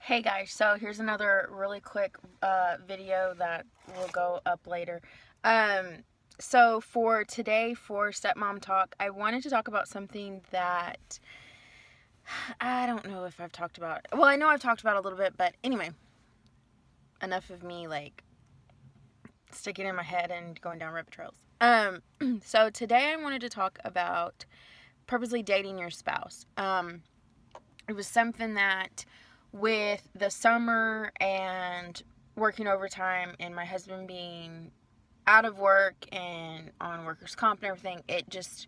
Hey guys, so here's another really quick video that will go up later. Um, so for today, for StepMom Talk, I wanted to talk about something that I don't know if I've talked about. Well, I know I've talked about a little bit, but anyway, enough of me sticking in my head and going down rabbit trails. So today I wanted to talk about purposely dating your spouse. It was something that with the summer and working overtime and my husband being out of work and on workers' comp and everything, it just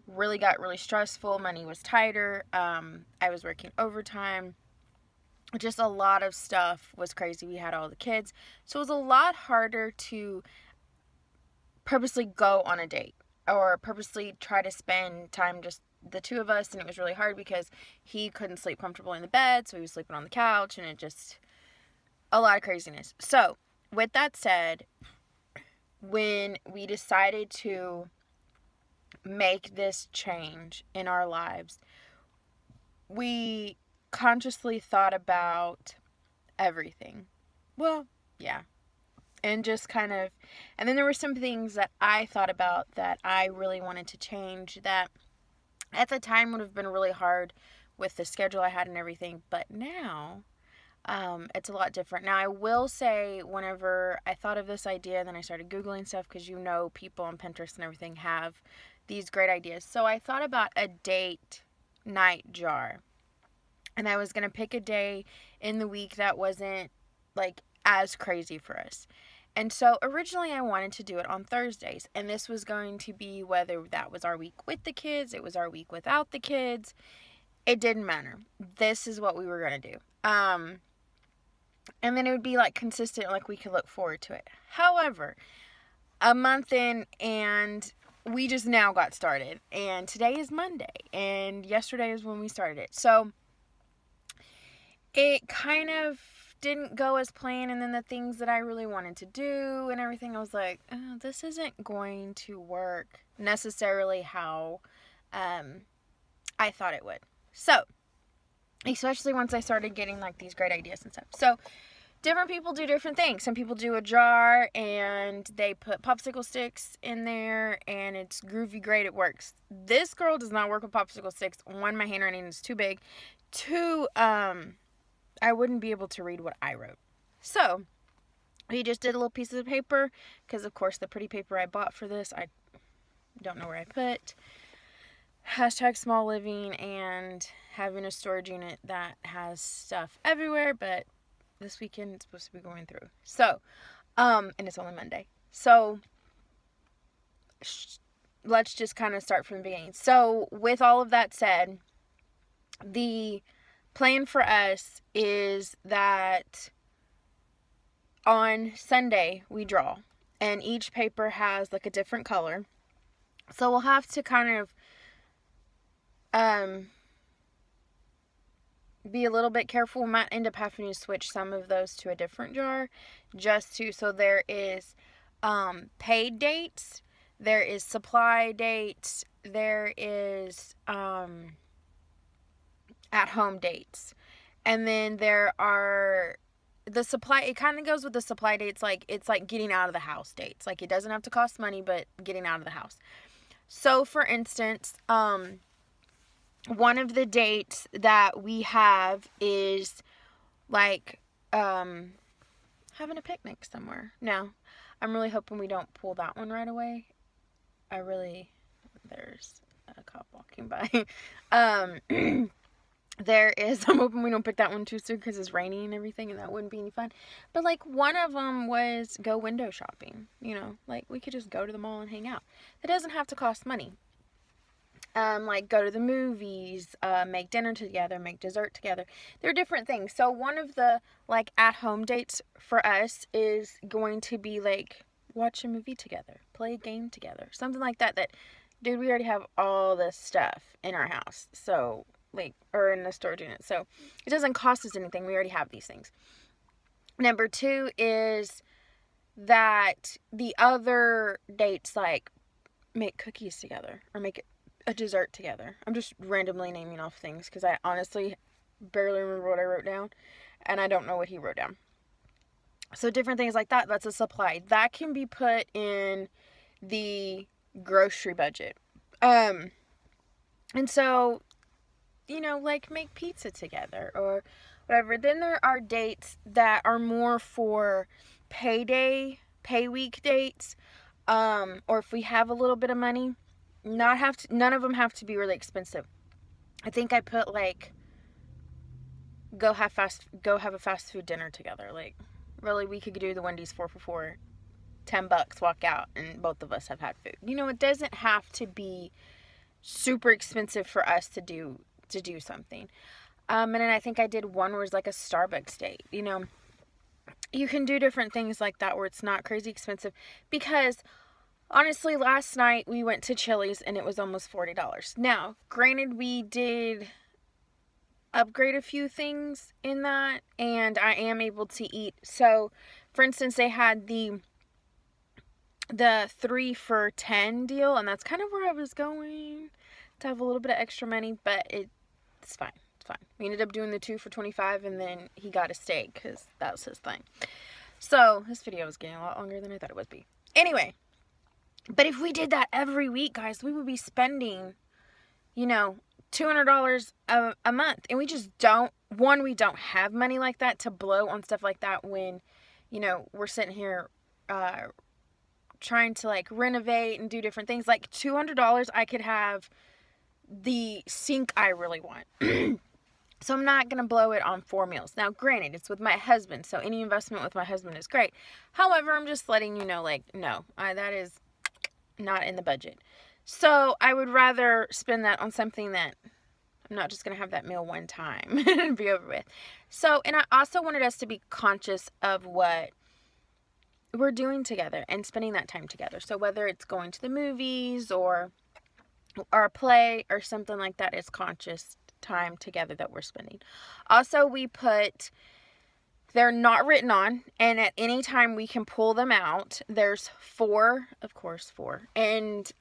really got really stressful. Money was tighter. I was working overtime. Just a lot of stuff was crazy. We had all the kids. So it was a lot harder to purposely go on a date or purposely try to spend time just the two of us, and it was really hard because he couldn't sleep comfortable in the bed, so he was sleeping on the couch, and it just a lot of craziness. So with that said, when we decided to make this change in our lives, we consciously thought about everything. Well, yeah. And just kind of, and then there were some things that I thought about that I really wanted to change that at the time would have been really hard with the schedule I had and everything, but now it's a lot different. Now I will say, whenever I thought of this idea, then I started Googling stuff, because people on Pinterest and everything have these great ideas. So I thought about a date night jar, and I was going to pick a day in the week that wasn't as crazy for us. And so originally I wanted to do it on Thursdays, and this was going to be whether that was our week with the kids, it was our week without the kids, it didn't matter. This is what we were going to do. And then it would be consistent, we could look forward to it. However, a month in, and we just now got started, and today is Monday, and yesterday is when we started it. So it kind of didn't go as planned, and then the things that I really wanted to do and everything, I was like, oh, this isn't going to work necessarily how I thought it would. So, especially once I started getting these great ideas and stuff. So, different people do different things. Some people do a jar and they put popsicle sticks in there, and it's groovy, great, it works. This girl does not work with popsicle sticks. One, my handwriting is too big. Two, I wouldn't be able to read what I wrote. So, we just did a little piece of paper, because of course the pretty paper I bought for this, I don't know where I put. Hashtag small living and having a storage unit that has stuff everywhere, but this weekend it's supposed to be going through. So, and it's only Monday. So, let's just kind of start from the beginning. So, with all of that said, the plan for us is that on Sunday we draw, and each paper has a different color. So we'll have to kind of be a little bit careful. We might end up having to switch some of those to a different jar, so there is paid dates, there is supply dates, there is at home dates, and then there are the supply. It kind of goes with the supply dates, it's getting out of the house dates. It doesn't have to cost money, but getting out of the house. So for instance, one of the dates that we have is having a picnic somewhere. Now, I'm really hoping we don't pull that one right away. There's a cop walking by. I'm hoping we don't pick that one too soon, because it's raining and everything, and that wouldn't be any fun. But one of them was go window shopping. We could just go to the mall and hang out. It doesn't have to cost money. Go to the movies, make dinner together, make dessert together. There are different things. So one of the at-home dates for us is going to be watch a movie together, play a game together, something like that. Dude, we already have all this stuff in our house, so or in the storage unit, so it doesn't cost us anything. We already have these things. Number 2 is that the other dates make cookies together or make a dessert together. I'm just randomly naming off things because I honestly barely remember what I wrote down. and I don't know what he wrote down. So different things like that, that's a supply. That can be put in the grocery budget. And so, like make pizza together or whatever. Then there are dates that are more for pay week dates. Or if we have a little bit of money, none of them have to be really expensive. I think I put like go have a fast food dinner together. Like, really, we could do the Wendy's 4 for $10, walk out, and both of us have had food. It doesn't have to be super expensive for us to do something. And then I think I did one where it's like a Starbucks date. You can do different things like that where it's not crazy expensive, because honestly, last night we went to Chili's and it was almost $40. Now, granted, we did upgrade a few things in that, and I am able to eat. So, for instance, they had the 3 for $10 deal, and that's kind of where I was going to have a little bit of extra money, but it's fine. It's fine. We ended up doing the 2 for $25, and then he got a steak because that was his thing. So, this video was getting a lot longer than I thought it would be. Anyway, but if we did that every week, guys, we would be spending, $200 a month, and we just we don't have money like that to blow on stuff like that when, we're sitting here trying to like renovate and do different things. Like $200, I could have the sink I really want. So I'm not going to blow it on 4 meals. Now, granted, it's with my husband, so any investment with my husband is great. However, I'm just letting you know, like, no, that is not in the budget. So I would rather spend that on something that I'm not just going to have that meal one time and be over with. So, and I also wanted us to be conscious of what we're doing together and spending that time together. So whether it's going to the movies or a play or something like that, it's conscious time together that we're spending. Also, we put, they're not written on, and at any time we can pull them out. There's 4, of course, 4, and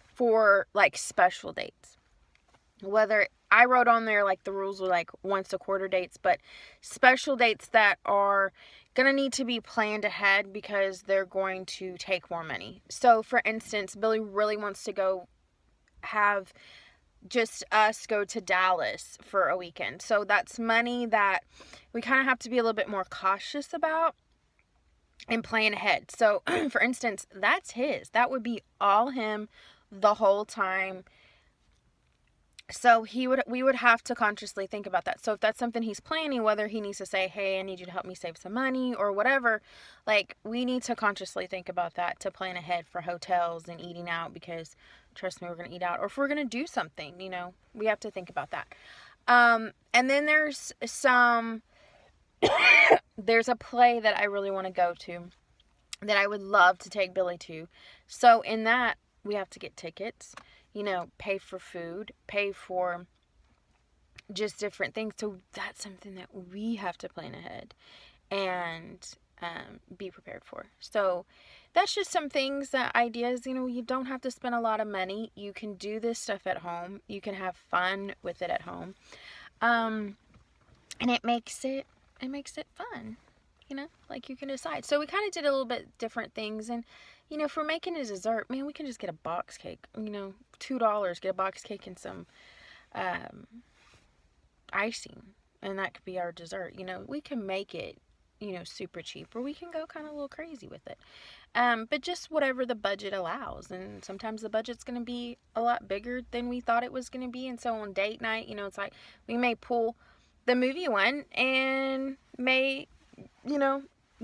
for like special dates. Whether I wrote on there like the rules were like once a quarter dates, but special dates that are gonna need to be planned ahead because they're going to take more money. So for instance, Billy really wants to go have just us go to Dallas for a weekend. So that's money that we kind of have to be a little bit more cautious about and plan ahead. So for instance, that's his. That would be all him the whole time. So we would have to consciously think about that. So if that's something he's planning, whether he needs to say, hey, I need you to help me save some money or whatever, like we need to consciously think about that to plan ahead for hotels and eating out, because trust me, we're going to eat out. Or if we're going to do something, we have to think about that. And then there's there's a play that I really want to go to that I would love to take Billy to. So in that, we have to get tickets, pay for food, pay for just different things. So that's something that we have to plan ahead and be prepared for. So that's just some things, that ideas, you don't have to spend a lot of money. You can do this stuff at home. You can have fun with it at home. And it makes it fun, like you can decide. So we kind of did a little bit different things. And, if we're making a dessert, man, we can just get a box cake, $2, get a box cake and some icing. And that could be our dessert. We can make it, super cheap, or we can go kind of a little crazy with it. But just whatever the budget allows. And sometimes the budget's going to be a lot bigger than we thought it was going to be. And so on date night, it's like we may pull the movie one and may,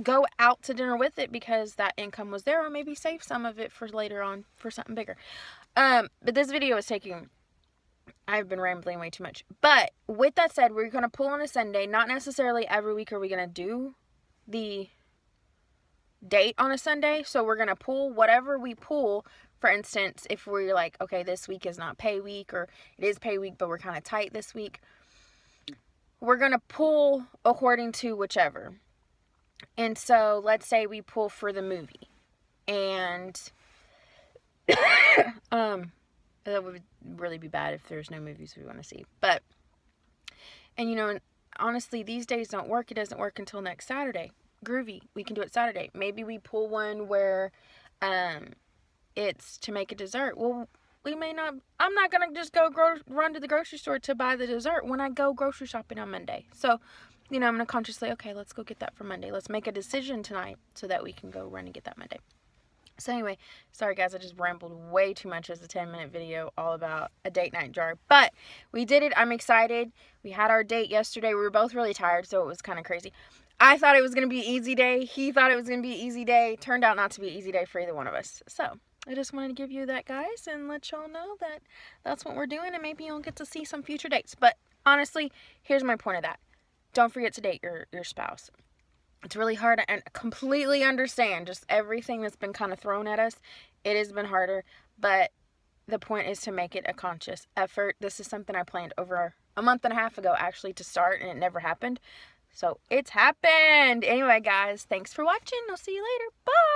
go out to dinner with it because that income was there, or maybe save some of it for later on for something bigger. But this video is I've been rambling way too much. But with that said, we're going to pull on a Sunday. Not necessarily every week are we going to do the date on a Sunday. So we're going to pull whatever we pull. For instance, if we're like, okay, this week is not pay week, or it is pay week, but we're kind of tight this week, we're going to pull according to whichever. And so let's say we pull for the movie, and that would really be bad if there's no movies we want to see. But, and honestly, these days don't work. It doesn't work until next Saturday. Groovy. We can do it Saturday. Maybe we pull one where it's to make a dessert. Well, we may not. I'm not going to just go run to the grocery store to buy the dessert when I go grocery shopping on Monday. So, I'm going to consciously, okay, let's go get that for Monday. Let's make a decision tonight so that we can go run and get that Monday. So anyway, sorry guys, I just rambled way too much as a 10-minute video all about a date night jar. But we did it. I'm excited. We had our date yesterday. We were both really tired, so it was kind of crazy. I thought it was going to be an easy day. He thought it was going to be an easy day. Turned out not to be an easy day for either one of us. So I just wanted to give you that, guys, and let y'all know that that's what we're doing, and maybe you'll get to see some future dates. But honestly, here's my point of that. Don't forget to date your spouse. It's really hard and completely understand just everything that's been kind of thrown at us. It has been harder, but the point is to make it a conscious effort. This is something I planned over a month and a half ago, actually, to start, and it never happened. So it's happened. Anyway, guys, thanks for watching. I'll see you later. Bye.